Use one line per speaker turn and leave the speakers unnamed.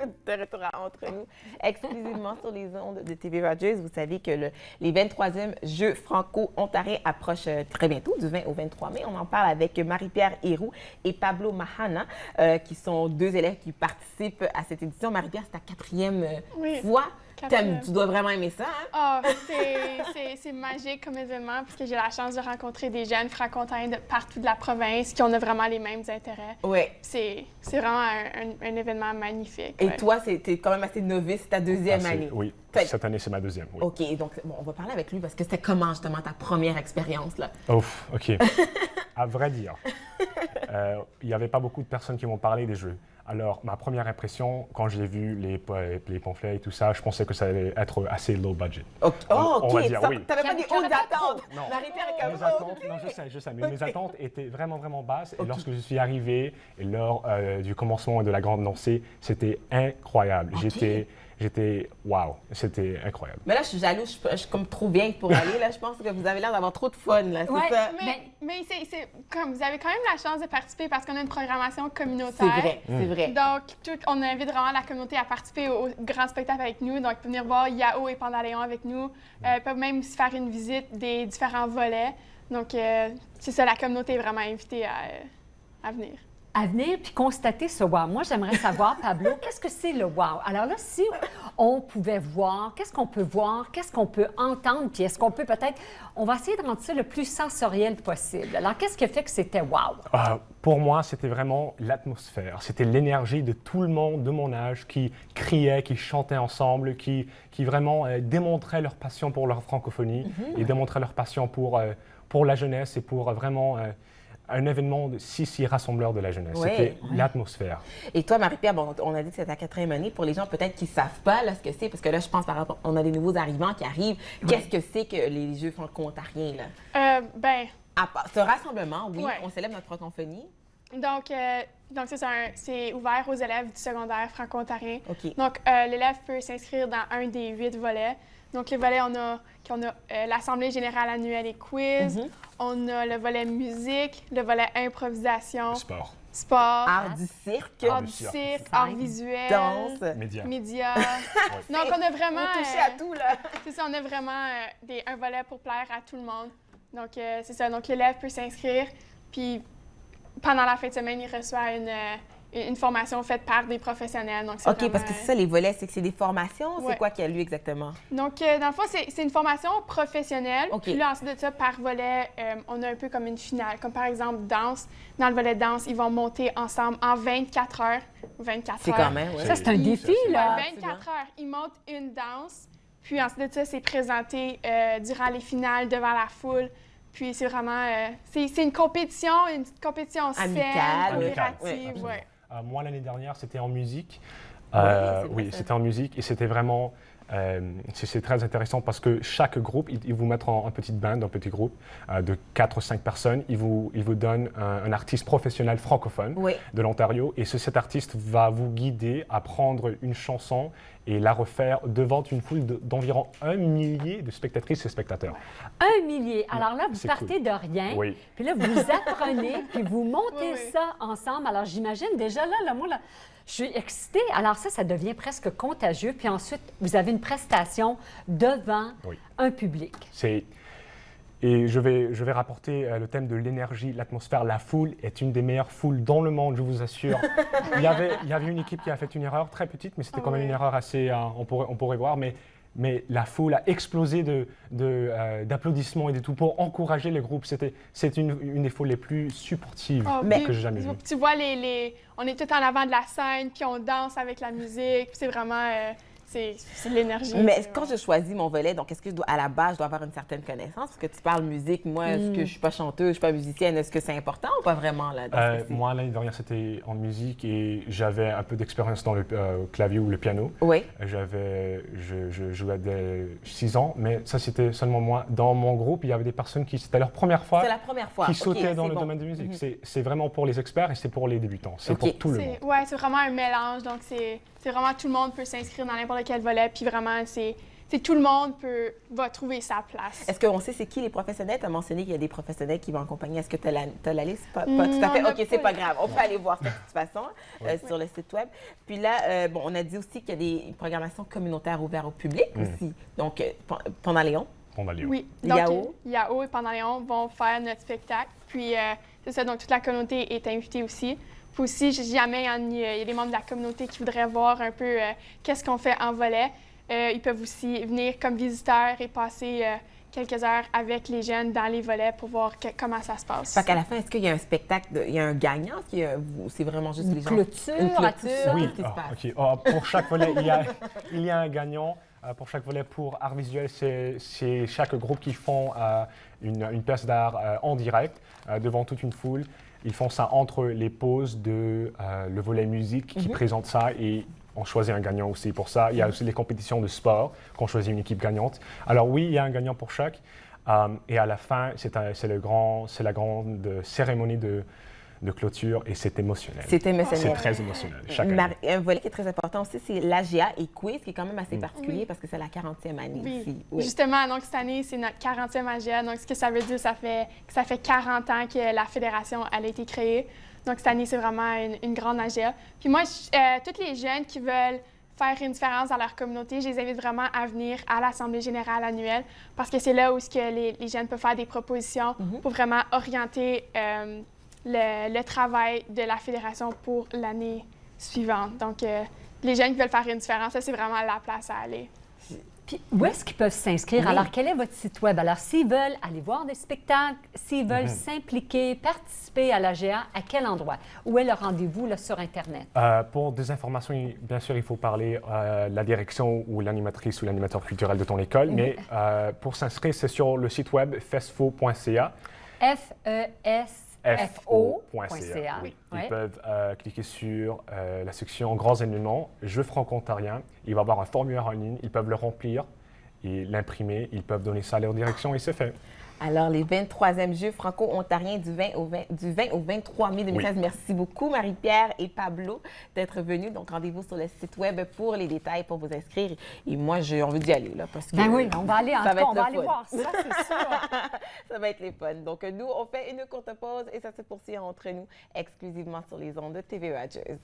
de retour entre nous, exclusivement sur les ondes de TV Rogers. Vous savez que les 23e Jeux franco-ontariens approchent très bientôt, du 20 au 23 mai. On en parle avec Marie-Pierre Héroux et Pablo Mahana, qui sont deux élèves qui participent à cette édition. Marie-Pierre, c'est ta quatrième fois. Tu dois vraiment aimer ça, hein?
Oh, c'est magique comme événement, parce que j'ai la chance de rencontrer des jeunes franco-ontariens de partout de la province qui ont vraiment les mêmes intérêts.
Oui.
C'est vraiment un événement magnifique.
Et toi, tu es quand même assez novice, c'est ta deuxième année.
Oui, cette année, c'est ma deuxième. Oui.
OK, donc bon, on va parler avec lui parce que c'était comment justement ta première expérience, là?
Ouf, OK. À vrai dire, il n'y avait pas beaucoup de personnes qui m'ont parlé des jeux. Alors, ma première impression, quand j'ai vu les pamphlets et tout ça, je pensais que ça allait être assez low budget.
OK,
on va dire oui.
T'avais pas des hautes attentes?
Non.
Marie-Pierre est comme
mes attentes, non, je sais, mais mes attentes étaient vraiment, vraiment basses. Et lorsque je suis arrivé, et lors du commencement et de la grande lancée, c'était incroyable. J'étais, waouh, c'était incroyable.
Mais là, je suis jalouse, je suis comme trop bien pour aller. Là, je pense que vous avez l'air d'avoir trop de fun, là, c'est ça?
Mais c'est comme, vous avez quand même la chance de participer parce qu'on a une programmation communautaire.
C'est vrai.
Donc, on invite vraiment la communauté à participer au grand spectacle avec nous. Donc, ils peuvent venir voir Yao et Pandaléon avec nous. Ils peuvent même aussi faire une visite des différents volets. Donc, c'est ça, la communauté est vraiment invitée à venir.
À venir puis constater ce wow. Moi, j'aimerais savoir, Pablo, qu'est-ce que c'est le wow? Alors là, si on pouvait voir, qu'est-ce qu'on peut voir, qu'est-ce qu'on peut entendre, puis est-ce qu'on peut peut-être... On va essayer de rendre ça le plus sensoriel possible. Alors, qu'est-ce qui fait que c'était wow?
Pour moi, c'était vraiment l'atmosphère. C'était l'énergie de tout le monde de mon âge qui criait, qui chantait ensemble, qui vraiment démontraient leur passion pour leur francophonie et démontraient leur passion pour la jeunesse et pour vraiment... un événement si rassembleur de la jeunesse. C'était l'atmosphère.
Et toi, Marie-Pierre, bon, on a dit que c'est ta quatrième année. Pour les gens peut-être qui ne savent pas là, ce que c'est, parce que là, je pense par rapport, on a des nouveaux arrivants qui arrivent. Qu'est-ce que c'est que les Jeux franco-ontariens, là? Ce rassemblement, on célèbre notre francophonie.
Donc c'est ouvert aux élèves du secondaire franco-ontarien.
OK.
Donc, l'élève peut s'inscrire dans un des 8 volets. Donc, les volets, on a l'Assemblée générale annuelle et quiz. On a le volet musique, le volet improvisation.
Sport.
Art du cirque.
Art visuel.
Danse.
Médias. Donc, on a vraiment...
On touche à tout, là.
C'est ça, on a vraiment un volet pour plaire à tout le monde. Donc, c'est ça. Donc, l'élève peut s'inscrire, puis pendant la fin de semaine, il reçoit une formation faite par des professionnels. Donc,
OK, parce que c'est ça, les volets, c'est que c'est des formations. C'est quoi qu'il y a, lui, exactement?
Donc, dans le fond, c'est une formation professionnelle.
OK.
Puis là, ensuite de ça, par volet, on a un peu comme une finale. Comme par exemple, danse. Dans le volet danse, ils vont monter ensemble en 24 heures. 24
c'est
heures.
quand même,
Ça, c'est un défi, là.
24 heures. Ils montent une danse. Puis ensuite de ça, c'est présenté durant les finales devant la foule. Puis c'est vraiment... c'est une compétition saine, coopérative.
Moi, l'année dernière, c'était en musique.
C'était
en musique et c'était vraiment... c'est très intéressant parce que chaque groupe, ils vous mettent en petite bande, en petit groupe de 4 ou 5 personnes. Ils vous donnent un artiste professionnel francophone de l'Ontario et cet artiste va vous guider à prendre une chanson et la refaire devant une foule d'environ 1 millier de spectatrices et spectateurs.
1 millier. Alors là, vous partez de rien, puis là, vous apprenez, puis vous montez ça ensemble. Alors j'imagine déjà là, moi, là, je suis excitée. Alors ça devient presque contagieux. Puis ensuite, vous avez une prestation devant un public.
Et je vais rapporter le thème de l'énergie, l'atmosphère. La foule est une des meilleures foules dans le monde, je vous assure. Il y avait une équipe qui a fait une erreur très petite, mais c'était quand même une erreur assez... on pourrait voir, mais la foule a explosé d'applaudissements et de tout pour encourager les groupes. C'est une des foules les plus supportives que j'ai jamais vues.
Tu vois, on est tout en avant de la scène, puis on danse avec la musique. Puis c'est vraiment... C'est l'énergie.
Mais quand je choisis mon volet, donc est-ce que à la base, je dois avoir une certaine connaissance? Parce que tu parles musique, moi, est-ce que je suis pas chanteuse, je suis pas musicienne, est-ce que c'est important ou pas vraiment? Là,
moi, l'année dernière, c'était en musique et j'avais un peu d'expérience dans le clavier ou le piano.
Oui.
Je jouais dès 6 ans, mais ça, c'était seulement moi. Dans mon groupe, il y avait des personnes qui, c'était leur première fois, qui sautaient dans le domaine de musique. C'est vraiment pour les experts et c'est pour les débutants. C'est pour tout le monde.
Oui, c'est vraiment un mélange. Donc, c'est vraiment tout le monde peut s'inscrire dans n'importe quel volet. Puis vraiment, c'est tout le monde va trouver sa place.
Est-ce qu'on sait c'est qui les professionnels? Tu as mentionné qu'il y a des professionnels qui vont accompagner. Est-ce que tu as la liste? Pas tout à fait. OK, c'est pas grave. On peut aller voir ça de toute façon sur le site web. Puis là, on a dit aussi qu'il y a des programmations communautaires ouvertes au public aussi. Donc, pendant Léon.
Oui. Donc, Yao et Pendant Léon vont faire notre spectacle. Puis, c'est ça, donc toute la communauté est invitée aussi. Puis aussi, si jamais il y a des membres de la communauté qui voudraient voir un peu qu'est-ce qu'on fait en volet, ils peuvent aussi venir comme visiteurs et passer quelques heures avec les jeunes dans les volets pour voir comment ça se passe.
Fait qu'à la fin, est-ce qu'il y a un spectacle, il y a un gagnant? C'est vraiment juste les gens?
Une clôture à tout ça?
Oui, pour chaque volet, il y a un gagnant. Pour chaque volet, pour art visuel, c'est chaque groupe qui font une pièce d'art en direct devant toute une foule. Ils font ça entre les pauses de le volet musique qui présente ça et on choisit un gagnant aussi pour ça. Il y a aussi les compétitions de sport qu'on choisit une équipe gagnante. Alors oui, il y a un gagnant pour chaque. Et à la fin, c'est la grande cérémonie de clôture et c'est émotionnel.
C'est émotionnel.
C'est très émotionnel. Chaque année.
Un volet qui est très important aussi, c'est l'AGA et Quiz, qui est quand même assez particulier parce que c'est la 40e année ici.
Oui. Justement, donc cette année, c'est notre 40e AGA. Donc, ce que ça veut dire, ça fait 40 ans que la fédération a été créée. Donc, cette année, c'est vraiment une grande AGA. Puis moi, tous les jeunes qui veulent faire une différence dans leur communauté, je les invite vraiment à venir à l'Assemblée générale annuelle parce que c'est là où les jeunes peuvent faire des propositions pour vraiment orienter le travail de la fédération pour l'année suivante. Donc, les jeunes qui veulent faire une différence, ça, c'est vraiment la place à aller.
Puis, où est-ce qu'ils peuvent s'inscrire? Alors, quel est votre site web? Alors, s'ils veulent aller voir des spectacles, s'ils veulent s'impliquer, participer à l'AGA, à quel endroit? Où est le rendez-vous là, sur Internet?
Pour des informations, bien sûr, il faut parler la direction ou l'animatrice ou l'animateur culturel de ton école, mais pour s'inscrire, c'est sur le site web fesfo.ca.
FESFO.ca.
Oui. Ils peuvent cliquer sur la section Grands événements, Jeux franco-ontariens. Il va y avoir un formulaire en ligne. Ils peuvent le remplir et l'imprimer. Ils peuvent donner ça à leur direction et c'est fait.
Alors, les 23e Jeux franco-ontariens du 20 au 23 mai 2016. Merci beaucoup, Marie-Pierre et Pablo, d'être venus. Donc, rendez-vous sur le site web pour les détails, pour vous inscrire. Et moi, j'ai envie d'y aller, là, parce que...
oui, on va aller on va aller voir ça, c'est sûr.
Ça va être les fun. Donc, nous, on fait une courte pause et ça se poursuit entre nous exclusivement sur les ondes de TVA Jazz.